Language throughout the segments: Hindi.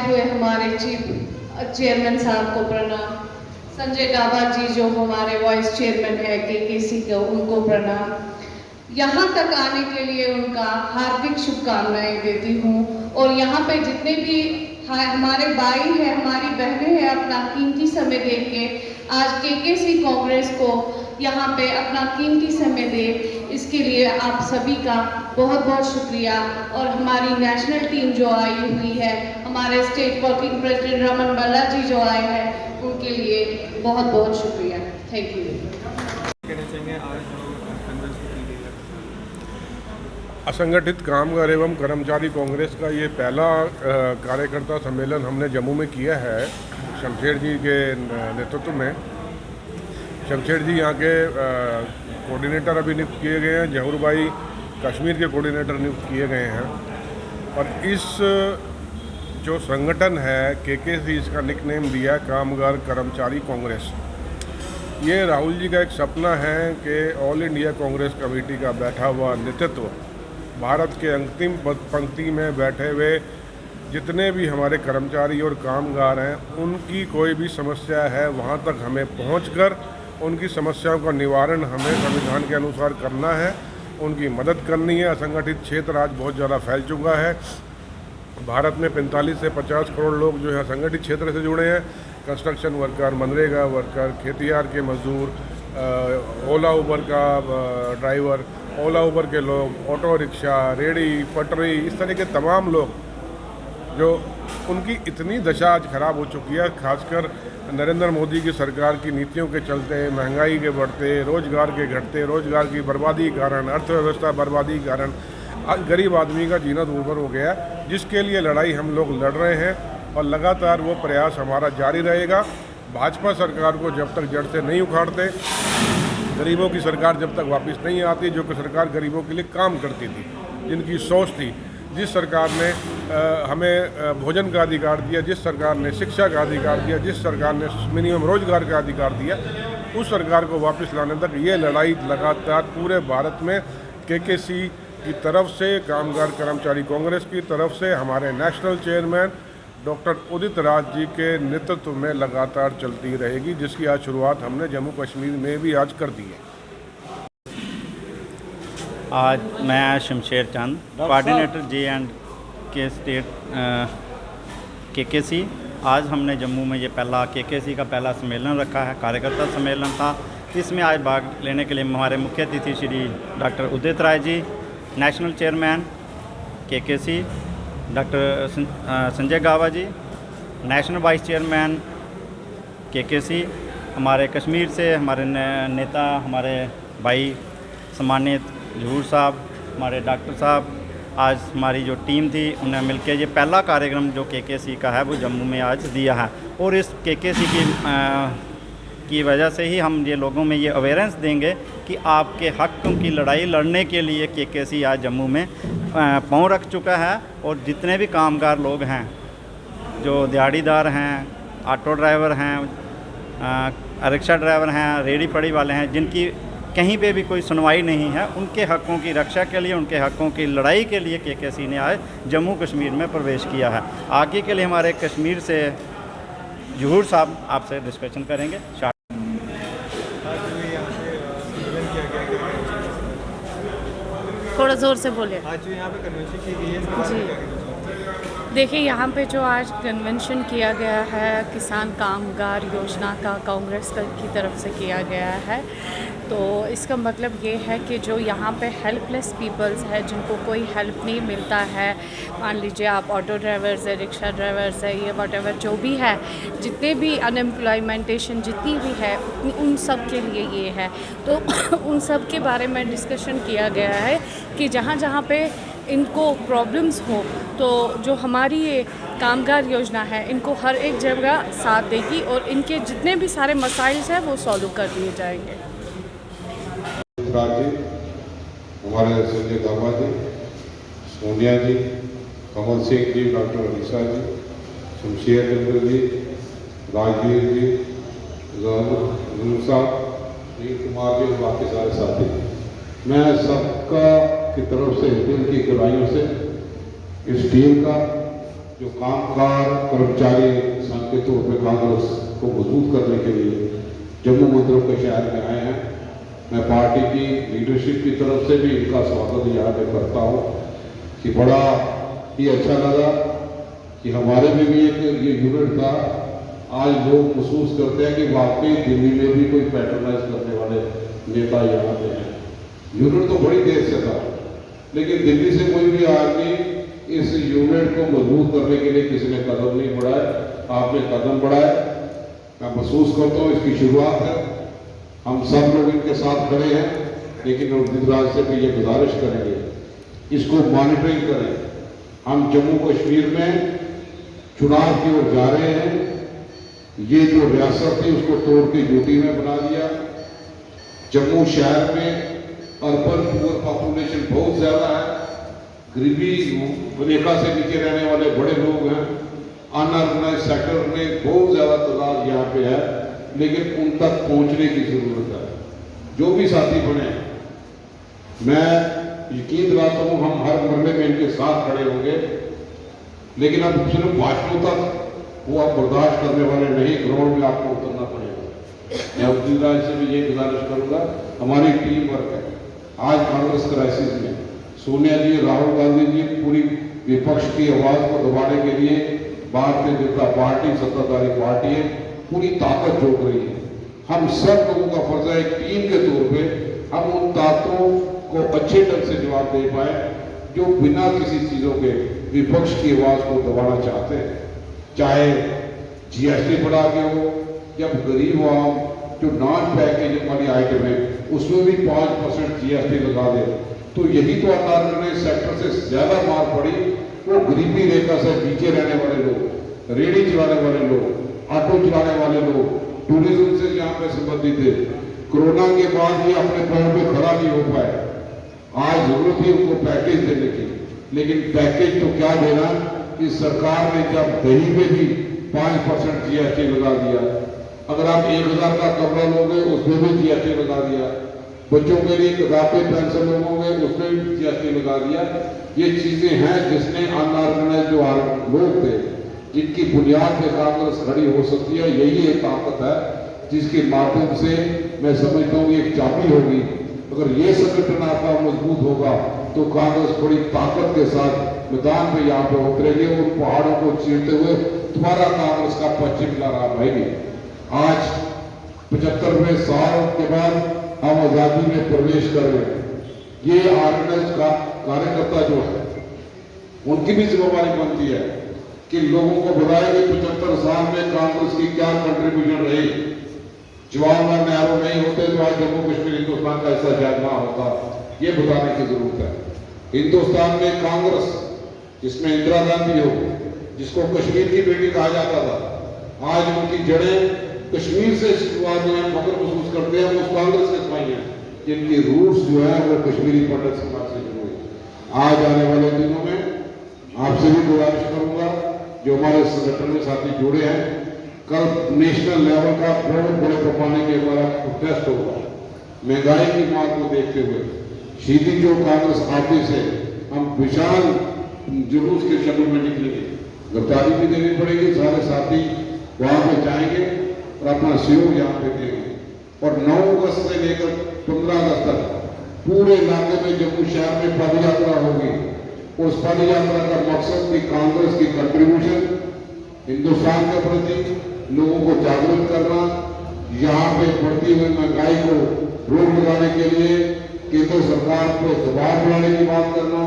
हुए हमारे चीफ चेयरमैन साहब को प्रणाम, संजय गावा जी जो हमारे वाइस चेयरमैन है केकेसी के, उनको प्रणाम। यहाँ तक आने के लिए उनका हार्दिक शुभकामनाएं देती हूँ। और यहाँ पे जितने भी हमारे भाई हैं, हमारी बहनें हैं, अपना कीमती समय दे के आज केकेसी कांग्रेस को यहाँ पे अपना कीमती समय दे, इसके लिए आप सभी का बहुत बहुत शुक्रिया। और हमारी नेशनल टीम जो आई हुई है, हमारे स्टेट वर्किंग प्रेसिडेंट रमन बल्ला जी जो आए हैं, उनके लिए बहुत बहुत शुक्रिया। Thank you. असंगठित कामगार एवं कर्मचारी कांग्रेस का ये पहला कार्यकर्ता सम्मेलन हमने जम्मू में किया है शमशेर जी के नेतृत्व में। शमशेर जी यहाँ के कोऑर्डिनेटर अभी नियुक्त किए गए हैं, जहूर भाई कश्मीर के कोऑर्डिनेटर नियुक्त किए गए हैं। और इस जो संगठन है केकेसी, इसका निकनेम दिया कामगार कर्मचारी कांग्रेस। ये राहुल जी का एक सपना है कि ऑल इंडिया कांग्रेस कमेटी का बैठा हुआ नेतृत्व, भारत के अंतिम पंक्ति में बैठे हुए जितने भी हमारे कर्मचारी और कामगार हैं, उनकी कोई भी समस्या है वहाँ तक हमें पहुँचकर उनकी समस्याओं का निवारण हमें संविधान के अनुसार करना है, उनकी मदद करनी है। असंगठित क्षेत्र आज बहुत ज़्यादा फैल चुका है। भारत में 45 से 50 करोड़ लोग जो है संगठित क्षेत्र से जुड़े हैं। कंस्ट्रक्शन वर्कर, मनरेगा वर्कर, खेतियार के मजदूर, ओला उबर का ड्राइवर, ओला उबर के लोग, ऑटो रिक्शा, रेडी, पटरी, इस तरह के तमाम लोग जो उनकी इतनी दशा आज ख़राब हो चुकी है, खासकर नरेंद्र मोदी की सरकार की नीतियों के चलते, महंगाई के बढ़ते, रोजगार के घटते, रोजगार की बर्बादी के कारण, अर्थव्यवस्था बर्बादी के कारण आज गरीब आदमी का जीना दूभर हो गया, जिसके लिए लड़ाई हम लोग लड़ रहे हैं और लगातार वो प्रयास हमारा जारी रहेगा। भाजपा सरकार को जब तक जड़ से नहीं उखाड़ते, गरीबों की सरकार जब तक वापस नहीं आती, जो कि सरकार गरीबों के लिए काम करती थी, जिनकी सोच थी, जिस सरकार ने हमें भोजन का अधिकार दिया, जिस सरकार ने शिक्षा का अधिकार दिया, जिस सरकार ने मिनिमम रोजगार का अधिकार दिया, उस सरकार को वापस लाने तक ये लड़ाई लगातार पूरे भारत में केकेसी की तरफ से, कामगार कर्मचारी कांग्रेस की तरफ से, हमारे national chairman doctor Udit Raj ji के नेतृत्व में लगातार चलती रहेगी, जिसकी आज शुरुआत हमने जम्मू कश्मीर में भी आज कर दी है। आज मैं शमशेर चंद, कोऑर्डिनेटर J&K स्टेट केकेसी। आज हमने जम्मू में ये पहला केकेसी का पहला सम्मेलन रखा है, कार्यकर्ता सम्मेलन था। इसमें आज भाग लेने के लिए हमारे मुख्य अतिथि Shri doctor Udit Rai ji, national chairman KKC, doctor Sanjay Gava ji, national vice chairman KKC, हमारे कश्मीर से हमारे नेता, हमारे भाई सम्मानित जहूर साहब, हमारे डॉक्टर साहब। आज हमारी जो टीम थी उन्हें मिलकर ये पहला कार्यक्रम जो केकेसी का है वो जम्मू में आज दिया है। और इस केकेसी की की वजह से ही हम ये लोगों में ये अवेयरेंस देंगे कि आपके हक़ों की लड़ाई लड़ने के लिए केकेसी आज जम्मू में पाँव रख चुका है। और जितने भी कामगार लोग हैं, जो दिहाड़ीदार हैं, ऑटो ड्राइवर हैं, रिक्शा ड्राइवर हैं, रेहड़ी फड़ी वाले हैं, जिनकी कहीं पे भी कोई सुनवाई नहीं है, उनके हक़ों की रक्षा के लिए, उनके हक़ों की लड़ाई के लिए केकेसी ने आज जम्मू कश्मीर में प्रवेश किया है। आगे के लिए हमारे कश्मीर से ज़हूर साहब आपसे डिस्कशन करेंगे। थोड़ा ज़ोर से बोलिए। आज जो यहाँ पे कन्वेंशन की गई है इसके बारे में क्या कहना चाहते हैं? देखिए, यहाँ पे जो आज कन्वेंशन किया गया है किसान कामगार योजना का कांग्रेस की तरफ से किया गया है, तो इसका मतलब ये है कि जो यहाँ पे हेल्पलेस पीपल्स है, जिनको कोई हेल्प नहीं मिलता है, मान लीजिए आप ऑटो ड्राइवर्स है, रिक्शा ड्राइवर्स है, ये वॉटेवर जो भी है, जितने भी अनएम्प्लॉयमेंटेशन जितनी भी है उन सब के लिए ये है। तो उन सब के बारे में डिस्कशन किया गया है कि जहाँ जहाँ पे इनको प्रॉब्लम्स हो, तो जो हमारी ये कामगार योजना है इनको हर एक जगह साथ देगी और इनके जितने भी सारे मसाइल्स हैं वो सॉल्व कर दिए जाएंगे। हमारे संजय गाबा जी, सोनिया जी, कमल सिंह जी, डॉक्टर अनिशा जी, शमशेर चंद्र जी, राजवीर जी, जहूर साहब, नील कुमार जी और बाकी सारे साथी, मैं सबका की तरफ से दिल की गहराइयों से इस टीम का जो कामगार कर्मचारी संघ के तौर पर कांग्रेस को मजबूत करने के लिए जम्मू मंदिरों के शहर में आए हैं, मैं पार्टी की लीडरशिप की तरफ से भी इनका स्वागत यहाँ पे करता हूँ कि बड़ा ही अच्छा लगा कि हमारे में भी एक ये यूनिट था। आज लोग महसूस करते हैं कि वाकई दिल्ली में भी कोई पैटर्नाइज करने वाले नेता यहाँ पे हैं। यूनिट तो बड़ी देर से था, लेकिन दिल्ली से कोई भी आदमी इस यूनिट को मजबूत करने के लिए किसी ने कदम नहीं बढ़ाया, आपने कदम बढ़ाया। मैं महसूस करता हूँ इसकी शुरुआत है, हम सब लोग इनके साथ खड़े हैं, लेकिन उर्दिराज से भी ये गुजारिश करेंगे इसको मॉनिटरिंग करें। हम जम्मू कश्मीर में चुनाव की ओर जा रहे हैं, ये जो रियासत थी उसको तोड़ के यूटी में बना दिया। जम्मू शहर में अर्बन पुअर पॉपुलेशन बहुत ज़्यादा है, गरीबी रेखा से नीचे रहने वाले बड़े लोग हैं, अनऑर्गेनाइज सेक्टर में बहुत ज़्यादा तादाद यहाँ पे है, लेकिन उन तक पहुँचने की ज़रूरत है। जो भी साथी बने, मैं यकीन दिलाता हूँ हम हर मरने में इनके साथ खड़े होंगे, लेकिन अब सिर्फ भाषणों तक वो आप बर्दाश्त करने वाले नहीं, ग्राउंड में आपको उतरना पड़ेगा। मैं उर्दिराज से भी ये गुजारिश करूँगा, हमारी टीम वर्क है। आज कांग्रेस क्राइसिस में सोनिया जी, राहुल गांधी जी पूरी विपक्ष की आवाज़ को दबाने के लिए भारतीय जनता पार्टी सत्ताधारी पार्टी है, पूरी ताकत झोंक रही है। हम सब लोगों का फर्ज है एक टीम के तौर पे हम उन ताकतों को अच्छे ढंग से जवाब दे पाए जो बिना किसी चीज़ों के विपक्ष की आवाज़ को दबाना चाहते हैं। चाहे जीएसटी बढ़ा के हो या गरीब आवाम जो नॉन पैकेज वाली आइटम है उसमें भी 5% जीएसटी लगा दे, तो यही तो अनऑर्गेनाइज सेक्टर से ज्यादा मार पड़ी। वो गरीबी रेखा से नीचे रहने वाले लोग, रेहड़ी चलाने वाले लोग, ऑटो चलाने वाले लोग, टूरिज्म से यहाँ पे संबंधित है। कोरोना के बाद ये अपने पैरों पे खड़ा नहीं हो पाए। आज जरूरत है उनको पैकेज देने की, लेकिन पैकेज तो क्या देना कि सरकार ने जब दही पे भी 5% जीएसटी लगा दिया, अगर आप 1000 का कपड़ा लोगे उसमें भी जीएसटी लगा दिया, बच्चों के लिए रापे पेंशन लोगोगे उसमें भी जीएसटी लगा दिया। ये चीजें हैं जिसने अनऑर्गेनाइज जो लोग थे जिनकी बुनियाद पे कांग्रेस खड़ी हो सकती है, यही एक ताकत है जिसके माध्यम से मैं समझता हूँ एक चाबी होगी। अगर ये संगठन आपका मजबूत होगा तो कांग्रेस बड़ी ताकत के साथ मैदान पे यहाँ पे उतरेगी और पहाड़ों को चीरते हुए तुम्हारा कांग्रेस का पश्चिम लहरा पाएगी। आज 75वें साल के बाद हम आजादी में प्रवेश कर रहे हैं। ये ऑर्गेनाइज का कार्यकर्ता जो है उनकी भी जिम्मेदारी बनती है कि लोगों को बताया कि 75 साल में कांग्रेस की क्या कंट्रीब्यूशन रही। जवाहरलाल नेहरू नहीं होते तो आज जम्मू कश्मीर हिंदुस्तान का हिस्सा शायद ना होता, ये बताने की जरूरत है। हिंदुस्तान में कांग्रेस जिसमें इंदिरा गांधी हो, जिसको कश्मीर की बेटी कहा जाता था, आज उनकी जड़ें कश्मीर से शुरुआत में हम फख्र महसूस करते हैं, उस कांग्रेस के सिपाही हैं जिनकी रूट्स जो है वो कश्मीरी पंडित समाज से जुड़ी हुई। आज आने वाले दिनों में आपसे भी गुजारिश करूंगा, जो हमारे संगठन में साथी जुड़े हैं, कल नेशनल लेवल का बहुत बड़े पैमाने के द्वारा प्रोटेस्ट होगा। महंगाई की मांग को देखते हुए सीधी जो कांग्रेस ऑफिस है, हम विशाल जुलूस के शक्ल में निकलेंगे, गिरफ्तारी भी देनी पड़ेगी, सारे साथी वहां पे जाएंगे और अपना सहयोग यहाँ पे देंगे। और 9 अगस्त से लेकर 15 अगस्त तक पूरे इलाके में जम्मू शहर में पद यात्रा होगी। उस पद यात्रा का मकसद कि कांग्रेस की कंट्रीब्यूशन हिंदुस्तान के प्रति लोगों को जागरूक करना, यहाँ पे बढ़ती हुई महंगाई को रोक लगाने के लिए केंद्र सरकार पर दबाव बनाने की बात करना,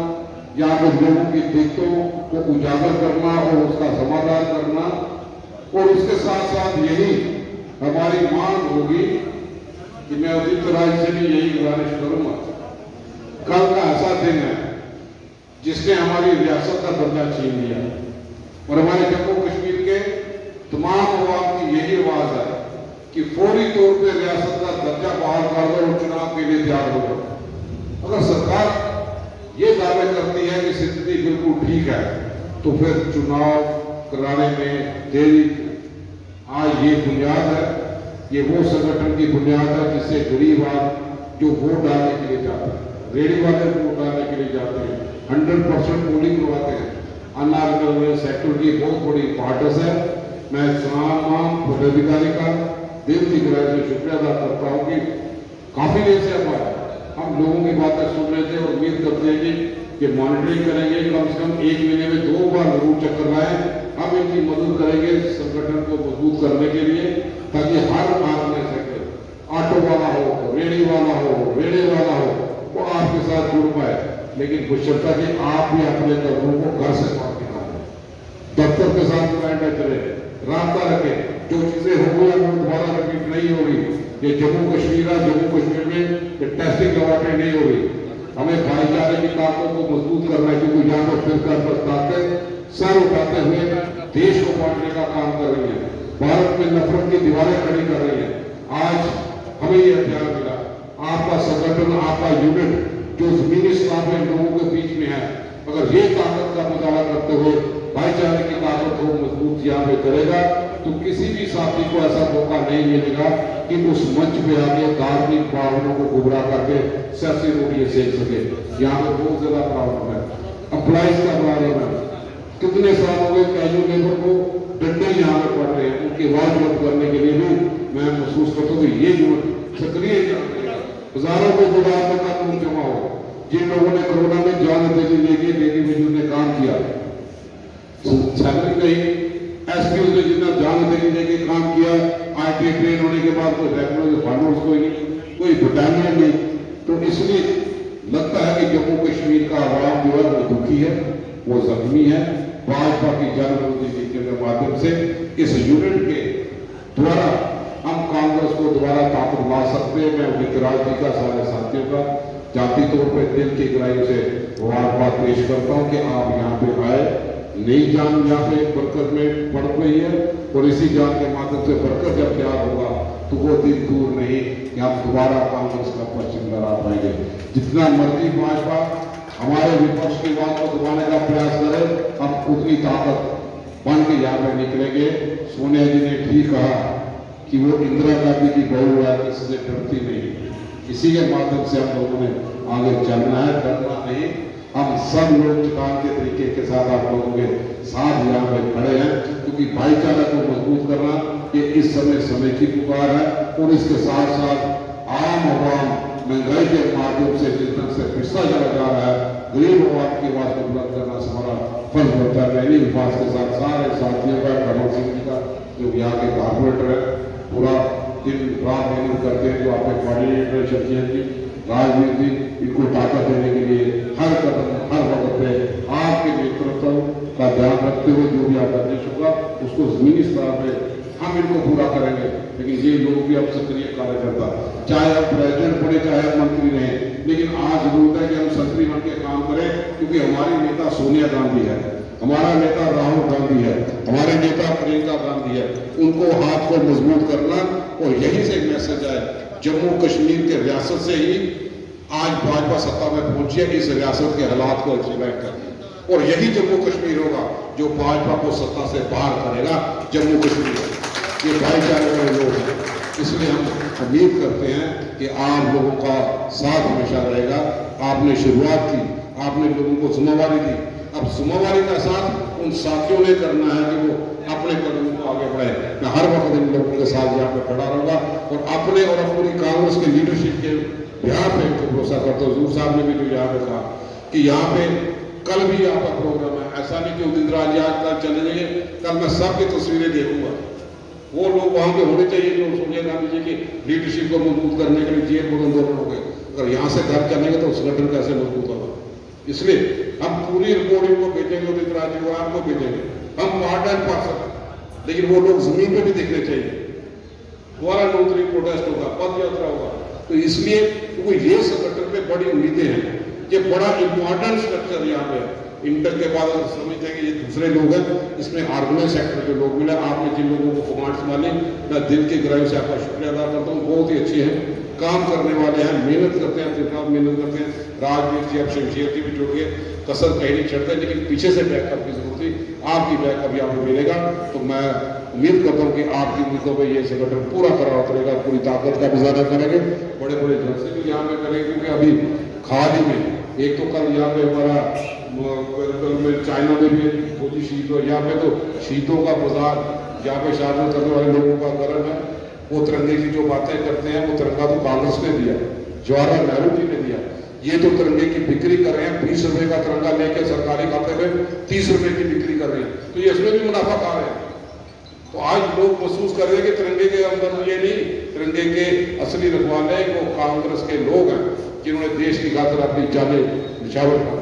यहाँ पे लोगों की दिक्कतों को उजागर करना और उसका समाधान करना। और उसके साथ साथ यही हमारी मांग होगी कि मैं उदित राज से भी यही गुजारिश करूंगा, कल का ऐसा दिन है जिसने हमारी रियासत का दर्जा छीन लिया और हमारे जम्मू कश्मीर के तमाम अवाम की यही आवाज है कि फौरी तौर पे रियासत का दर्जा बहाल कर दो और चुनाव के लिए तैयार हो जाओ। अगर सरकार ये दावे करती है कि स्थिति बिल्कुल ठीक है, तो फिर चुनाव कराने में देरी। आज ये बुनियाद है, ये वो संगठन की बुनियाद है जिससे गरीब आदमी जो वोट डालने के लिए जाते हैं, रेडी वाले वोट डालने के लिए जाते हैं, 100% पोलिंग करवाते हैं। अनऑर्गेनाइज्ड सेक्टर की बहुत बड़ी इंपॉर्टेंस है। मैं तमाम पदाधिकारी का दिल की गहराई से शुक्रिया अदा करता हूँ कि काफी देर से हम लोगों की बातें सुन रहे थे और उम्मीद करते हैं कि मॉनिटरिंग करेंगे, कम से कम 1 महीने में 2 बार जरूर चक्कर लाएं। हम इनकी मदद करेंगे संगठन को मजबूत करने के लिए, ताकि हर आदमी सेक्टर, ऑटो वाला हो, रेडी वाला हो, रेड़े वाला हो, वो आपके साथ जुड़ पाए। लेकिन कुशलता कि आप भी अपने कर्मों को घर से बाहर निकालें, दफ्तर के साथ कांटेक्ट करें, रास्ता रखें। जो चीजें हो गई वो दोबारा रिपीट नहीं होगी। ये जम्मू कश्मीर है, जम्मू कश्मीर में ये टेस्टिंग लैबोरेटरी नहीं होगी। हमें भाईचारे की ताकत को मजबूत करना है, क्योंकि यहाँ पर फिर ताकत सर उठाते हुए देश को बांटने का काम कर रही है, भारत में नफरत की दीवारें खड़ी कर रही है। आज हमें ये हथियार मिला, आपका संगठन, आपका यूनिट जो जमीनी स्तर में लोगों के बीच में है, अगर ये ताकत का मुजाहरा करते हुए भाईचारे की ताकत को मजबूत यहाँ पे करेगा, तो किसी भी साथी को ऐसा मौका नहीं मिलेगा कि उस मंच पे आके धार्मिक भावनाओं को गुमराह करके सियासी रोटियां सेक सके। यहाँ पे बहुत ज्यादा प्रॉब्लम है, अप्लाइज का प्रॉब्लम है। कितने साल हो गए कैजुअल लेबर को डंडे यहाँ पे पड़ रहे हैं, उनकी आवाज बंद करने के लिए भी मैं महसूस करता हूँ कि ये जो सक्रिय हजारों को गुजारने का खून जमा हो। जिन लोगों ने कोरोना में जान लेके बेटी बेटियों ने काम किया, सैलरी नहीं, एसपी ने जितना जान लेके काम किया, आईटी ट्रेन होने के बाद कोई रेगुलर फार्मर्स कोई नहीं, कोई बटालियन नहीं। तो इसलिए लगता है कि जम्मू कश्मीर का आवाम जो है वो दुखी है, वो जख्मी है। भाजपा की जन विरोधी नीतियों के माध्यम से इस यूनिट के द्वारा हम कांग्रेस को दोबारा ताकत ला सकते हैं। मैं विक्रांत जी का, सारे साथियों का जाति तौर पर दिल की गहराई से मुबारकबाद पेश करता हूँ कि आप यहाँ पे आए। नई जान यहाँ पे बरकत में बढ़ रही है और इसी जान के माध्यम से बरकत जब तैयार होगा तो वो दिन दूर नहीं कि हम दोबारा कांग्रेस का पश्चिम लहरा पाएंगे। जितना मर्जी भाजपा हमारे विपक्ष की बात को दबाने का प्रयास करे, हम उतनी ताकत बन के यहाँ पे निकलेंगे। सोनिया जी ने ठीक कहा कि वो इंदिरा गांधी की बहू है, इससे डरती नहीं। इसी के माध्यम से हम लोगों ने आगे चलना है, डरना नहीं। हम सब लोग चुनाव के तरीके के साथ आप लोगों के साथ यहाँ पे खड़े हैं, क्योंकि भाईचारा को मजबूत करना ये इस समय की पुकार है। और इसके साथ साथ आम आवाम महंगाई के माध्यम से जिस तरह से पिछड़ा चला जा रहा है, गरीब आवाम की आवाज को बुलंद करना हमारा फर्ज होता है। मेरी बात के साथ सारे साथियों का, कमल सिंह जी का जो यहाँ के कॉर्पोरेटर है, पूरा दिन रात मेहनत करते हैं, जो आपके कोऑर्डिनेटर शक्तियाँ जी, राजवीर जी, इनको ताकत देने के लिए हर कदम हर वक्त पे आपके नेतृत्व का ध्यान रखते हुए जो भी आपका आदेश होगा उसको जमीनी स्तर पे हम इनको पूरा करेंगे। लेकिन ये लोग भी अब सक्रिय कार्यकर्ता, चाहे आप प्रेसिडेंट बने चाहे आप मंत्री रहे, लेकिन आज जरूरत है कि हम सक्रिय बन के काम करें, क्योंकि हमारी नेता सोनिया गांधी है। हमारा नेता राहुल गांधी है, हमारे नेता प्रियंका गांधी है, उनको हाथ को मजबूत करना। और यही से एक मैसेज है, जम्मू कश्मीर के रियासत से ही आज भाजपा सत्ता में पहुंची है, इस रियासत के हालात को एक्सप्लेन करके। और यही जम्मू कश्मीर होगा जो भाजपा को सत्ता से बाहर करेगा। जम्मू कश्मीर ये भाईचारे वाले लोग हैं, इसलिए हम उम्मीद करते हैं कि आप लोगों का साथ हमेशा रहेगा। आपने शुरुआत की, आपने लोगों को जिम्मेवारी दी, अब जिम्मेवारी का साथ उन साथियों ने करना है कि वो अपने कदमों को आगे बढ़ाए। मैं हर वक्त इन लोगों के साथ यहाँ पे खड़ा रहूंगा और अपने और पूरी कांग्रेस के लीडरशिप के यहाँ पे भरोसा करता हूँ। हजूर साहब ने भी जो यहाँ पे कहा कि यहाँ पे कल भी यहाँ पर प्रोग्राम है, ऐसा नहीं कि उदित राज आज कल चले जाइए, कल मैं सबकी तस्वीरें देखूंगा। वो लोग वहाँ पे होने चाहिए जो सोनिया गांधी जी की लीडरशिप को मजबूत करने के लिए जेल में आंदोलन हो गए। अगर यहाँ से घर चलेंगे तो संगठन कैसे मजबूत होगा। इसलिए हम पूरी रिपोर्ट इनको भेजेंगे, उदित राज जी को आपको भेजेंगे। हम पार्ट एंड पार्सल, लेकिन वो लोग जमीन पे भी दिखने चाहिए। दोबारा नौकरी प्रोटेस्ट होगा, पद यात्रा होगा। तो इसलिए क्योंकि ये संगठन पे बड़ी उम्मीदें हैं, ये बड़ा इंपॉर्टेंट स्ट्रक्चर यहाँ पे है। इंटर के बाद अगर समझते हैं कि ये दूसरे लोग हैं, इसमें ऑर्गेनाइज सेक्टर के लोग मिले। आपने जिन लोगों को कमांड संभाली, मैं दिल की गहराई से आपका शुक्रिया अदा करता हूँ। बहुत ही अच्छे हैं, काम करने वाले हैं, मेहनत करते हैं, दिन रात मेहनत करते हैं। राजवीर जी, अब शमशेर जी भी जुड़ गए, कसर कहीं नहीं चढ़ते, लेकिन पीछे से बैकअप की जरूरत थी। आपकी बैकअप यहाँ पे मिलेगा, तो मैं उम्मीद करता हूँ कि आपकी उम्मीदों पर ये संगठन पूरा खरा उतरेगा, पूरी ताकत का मुजाहरा करेंगे। बड़े बड़े जलसे भी यहाँ पे करेंगे, क्योंकि अभी खाद ही में एक तो कल यहाँ पे हमारा चाइना में भी फौजी शहीद हो, यहाँ पे तो शहीदों का बाजार, यहाँ पे शादी करने वाले लोगों का गर्म है। वो तिरंगे की जो बातें करते हैं, वो तिरंगा तो कांग्रेस ने दिया, जवाहरलाल नेहरू जी ने दिया। ये तो तिरंगे की बिक्री कर रहे हैं, 20 रुपए का तिरंगा लेके सरकारी खाते में 30 रुपए की बिक्री कर रहे हैं, तो ये इसमें भी मुनाफा खा रहे हैं। तो आज लोग महसूस कर रहे हैं कि तिरंगे के अंदर ये नहीं, तिरंगे के असली रखवाले वो कांग्रेस के लोग हैं, जिन्होंने देश की खातिर अपनी जाने निछावर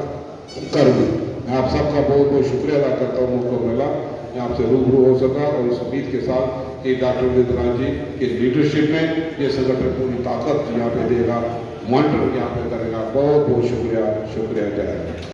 कर दी। मैं आप सबका बहुत बहुत शुक्रिया अदा करता हूँ। मौका मिला, मैं आपसे रूबरू हो सका और इस उम्मीद के साथ कि डॉक्टर उदित राज जी की लीडरशिप में ये संगठन पूरी ताकत यहाँ पे देगा, मॉनिटर यहाँ पे करेगा। बहुत बहुत शुक्रिया, शुक्रिया। जय हिंद।